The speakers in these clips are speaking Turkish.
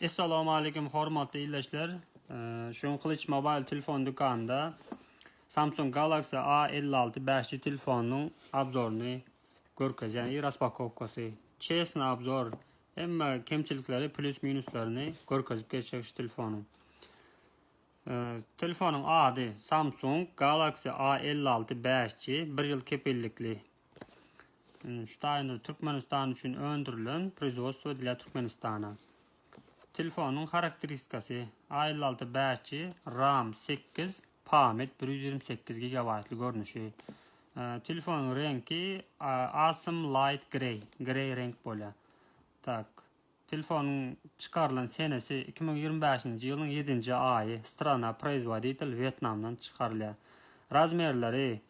Assalomu alaykum hormatli izləyicilər. Şunqılıç mobil telefon dükanında Samsung Galaxy A56 5G telefonunun obzorunu görkəz, yəni raspakovkası. Честный обзор, amma kemçilikləri, plus minuslarını görkəzib geçəcək telefonun. Telefonun adı Samsung Galaxy A56 5G 1 yıl kepillikli. Ştayner Türkmenistan üçün öndürülən производство для Türkmenistan'a. Telefonun karakteristikası A56 5G RAM 8 pamet 128 GB görünüşü. Telefonun rengi Awesome Light Gray renk bola. Tak. Telefonun çıkarılan senesi 2025 yılın 7. ayı. Strana производитель Vietnam'dan çıkarılıyor. Razmerleri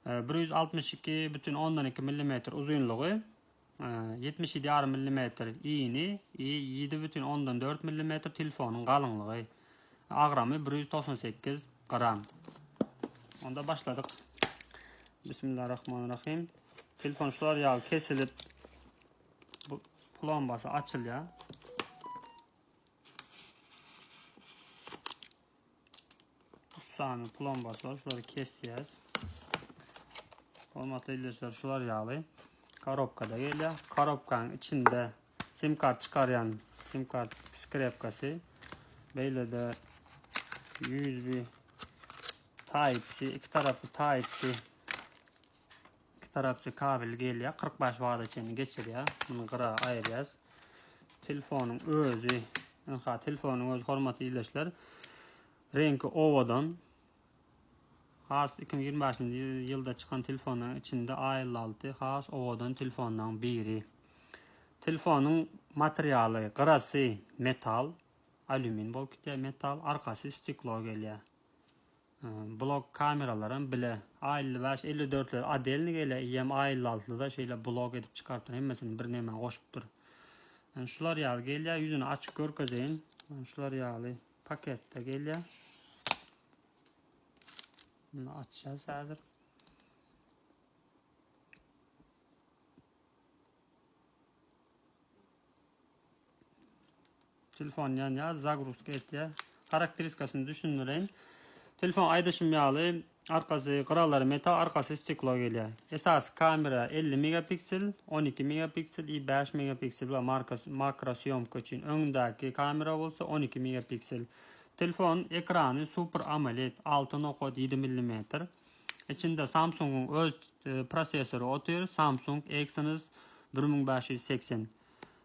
162,2 mm uzunluğu, 77,5 mm iğni, 7,4 mm telefonun kalınlığı, ağramı 198 gram. Onda başladık. Bismillahirrahmanirrahim. Telefon şular yağı kesilip bu plombası açılıyor. Üç tane plombası var. Şuları keseceğiz. Olmakla ilgili şular yağlı. Korobkada geliyor. Korobkanın içinde sim kart çıkarayan sim kart skrepkası. Böyle de USB Type-C, iki taraflı Type-C, iki taraflı kabel geliyor. 45 watt için geçiriyor. Bunu kıra ayıracağız. Telefonun özü, telefonun öz hormatlı izləyicilər, rengi ovadan. Has 2025 yılda çıkan telefonun içinde A56 has ovadan telefondan biri. Telefonun materyali qırası metal, alümin bolkitya metal, arkası stiklo geliyor. Blok kameraların bile A55 54'ler adelini geliyor. İyem A56'da şeyle blok edip çıkartın. Hemmesini bir neymen koşuptur. Yani şular yağlı geliyor. Yüzünü açık görkezeyin. Yani şular yağlı pakette geliyor. Bunu açacağız hazır. Telefon yan zagruska etkiye. Karakteristikasını düşünüreyim. Telefon aydışım yağlı. Arkası kıralları metal, arkası stiklo geliyor. Esas kamera 50 megapiksel, 12 megapiksel, 5 megapiksel ve makro syomka için öndeki kamera olsa 12 megapiksel. Telefon ekranı Super AMOLED 6.7 mm. İçinde Samsung'un öz prosesörü oturuyor. Samsung Exynos 1580.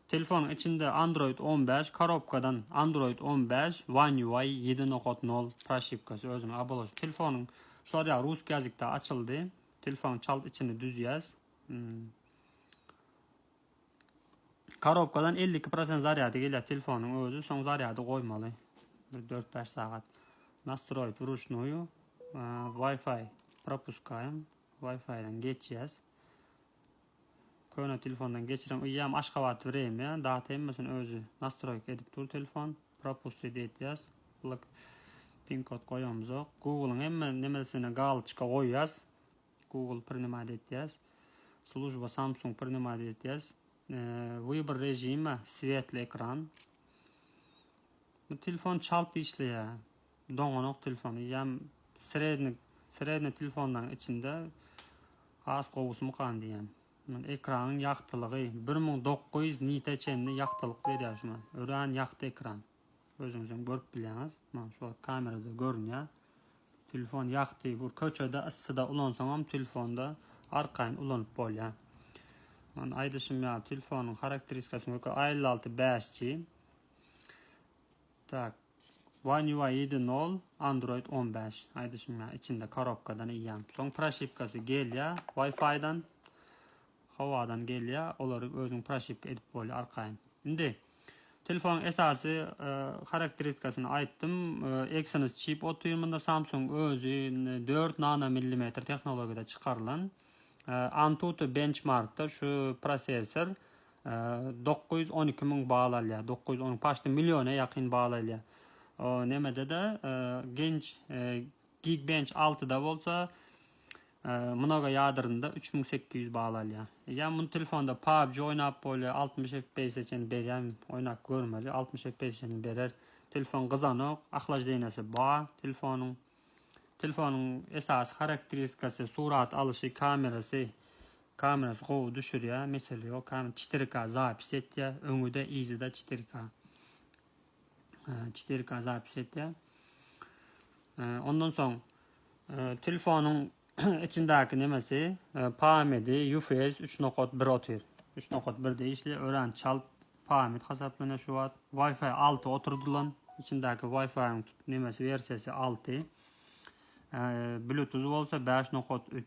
Telefonun içinde Android 15, korobkadan Android 15, One UI 7.0 proşipkası özünü aboloş. Telefonun şuraya Rus yazıkta açıldı. Telefon çalt içini düz yaz. Korobkadan 52% zaryadı geliyor telefonun özü. Son zaryadı koymalı. 4-5 saat. Настроить вручную. Wi-Fi пропускаем. Wi-Fi'den geçeceğiz. Köyüne telefondan geçirəm. İyəm aşqavat vereyim ya. Data emmesini özü nastroyk edip dur telefon. Propust edeceğiz. Pin kod koyuyoruz o. Google'ın hemen nemesine galçka koyacağız. Google принимать edeceğiz. Служба Samsung принимать edeceğiz. Выбор режима светлый экран. Bu telefon çaltı işliyor. Donanok telefonu. İyəm sredni telefondan içinde az kovusu mukan diyen. Ekranın yaxtılığı 1900 nite çenli yaxtılık veriyor şuna. Ören yaxtı ekran. Özünüzün görüp biliniz. Şu kamerada görünüyor. Telefon yaxtı. Bu köçöde ısıda ulansanam telefonda arkayın ulanıp bolya. Aydışım ya telefonun karakteristikasını A56 5G. Tak. One UI 7.0 Android 15. Aydışım ya içinde korobkadan iyiyem. Son proşipkası geliyor. Wi-Fi'dan havadan geliyor. Onları özün proşipka edip böyle arkayın. Şimdi telefonun esası karakteristikasını ayttım. Exynos chip otuymunda Samsung özü 4 nanometre teknolojide çıkarılan Antutu Benchmark'ta şu prosesör 912.000 bağlalıyor. 910 paşta milyona yakın bağlalıyor. O nemede de genç Geekbench 6'da olsa Munaga yadırında 3800 bağlalya. Yani bu telefonda PUBG oynap böyle 60 FPS için berem oynak görmeli. 60 FPS için berer. Telefon kızanok, ahlaj deynesi bağ. Telefonun esas karakteristikası surat alışı, kamerası kov düşürüyor. Mesela o kamera 4K zapis ettiyor. Öngü de izi de 4K zapis ettiyor. Ondan sonra telefonun içindeki nemesi pamedi UFS 3.1 otur. 3.1 deyişli öğren çal pamet hesaplanıyor şu an. Wi-Fi 6 oturdulan. İçindeki Wi-Fi'nin nemesi versiyası 6. Bluetooth olsa 5.3.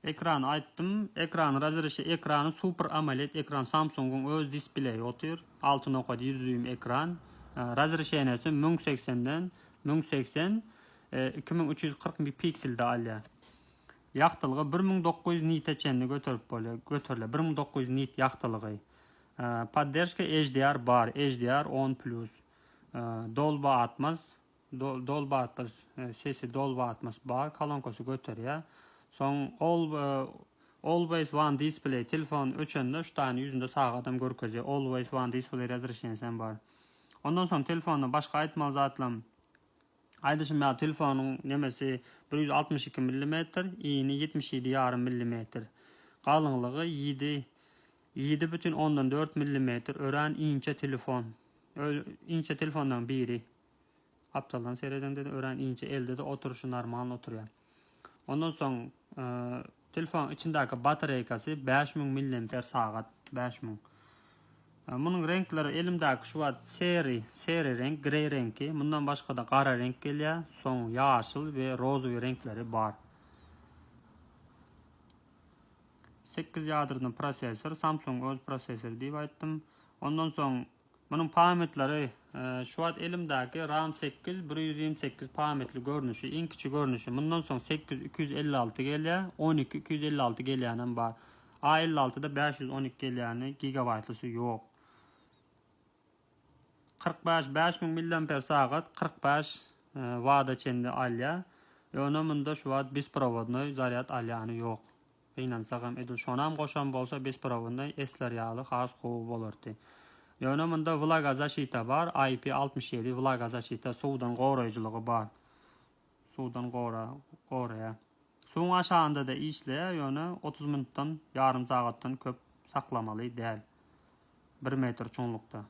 Ekran aytdım. Ekran razırışı ekranı Super AMOLED ekran Samsung'un öz displeyi otur. 6.7 düğüm ekran. Razırışı enesi 1080'den 1080 2340 pikselde alya. Yaxtılığı 1900 nit çenni götürle 1900 nit yaxtılığı. Поддержка HDR bar, HDR 10+. Dolby Atmos sesi Dolby Atmos bar, kolonkası götürüyor. Son Always One Display telefon üçünde 3 tane yüzünde sağ adam görkezüyor. Always One Display razırışın sen bar. Ondan sonra telefonda başka aytmalı zatlam. Aydışım ya telefonun nemesi 162 mm, iğni 77,5 mm. Kalınlığı 7,4 mm. Ören ince telefon. İnce telefondan biri. Aptaldan seyreden dedi ören ince elde de oturuşu normal oturuyor. Ondan sonra telefon içindeki bataryası 5000 mAh. 5000. Bunun renkleri elimdeki şu an seri renk, grey renki. Bundan başka da kara renk geliyor. Son yaşıl ve rozu renkleri var. 8 yadırlı prosesör, Samsung öz prosesör diye aytdım. Ondan sonra bunun parametreleri şu an elimdeki RAM 8 128 parametre görünüşü, en küçük görünüşü. Bundan sonra 8256 geliyor, 12256 geliyor var. A56'da 512 geliyor, gigabaytlısı yok. 5000 mAh 45 vada çendi alya. Önümünde şu an besprovodnoy zaryat alyanı yok. Finansagam edil şonam qoşan bolsa besprovodnoy esler yağlı xas qovu bolurdu. Önümünde vlaga zaşita var. IP67 vlaga zaşita sudan qorayıcılığı var. Sudan qoraya. Suyun aşağında da işle yönü 30 minuttan yarım saattan köp saklamalı değil. 1 metre çoğunlukta.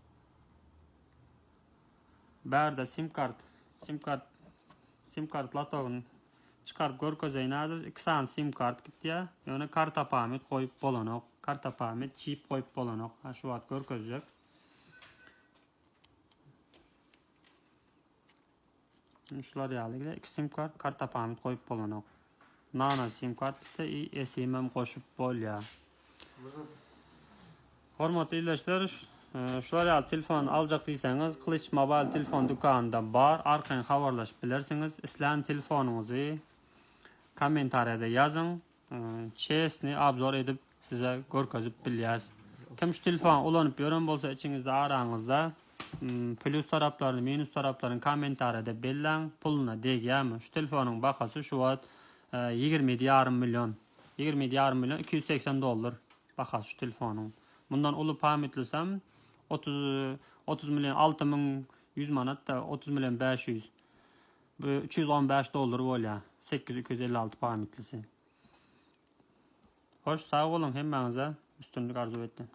Berde sim kart latogun çıkarıp görkezeynadır. 2 tane sim kart gidiyor. Yani karta pamet koyup bolanok. Karta pamet çip koyup bolanok. Şu an görkezecek. Şular yağlı. 2 sim kart karta pamet koyup bolanok. Nana sim kart ise SMM koşup bol ya. Hormatly izleyiciler, şular yağlı telefon alacaktıysanız Kılıç Mobile telefon dükkanında var. Arkadan haberleşip bilirsiniz. İslan telefonunuzu kommentariyada yazın. Çeşni abzor edip size görkezip bilyaz. Kim şu telefon ulanıp yoran bolsa içinizde aranızda plus taraflarını, minus taraflarını kommentariyada belirlen. Puluna degiyem. Şu telefonun bakası şu an 20,5 milyon. 20,5 milyon 280 dolar bakası şu telefonun. Bundan ulu pametlisem 30 milyon 6100 manat da 30 milyon 500. 315 dolar bolya. 8256 pametlisi. Hoş sağ olun hemmenize üstünlük arzu ettim.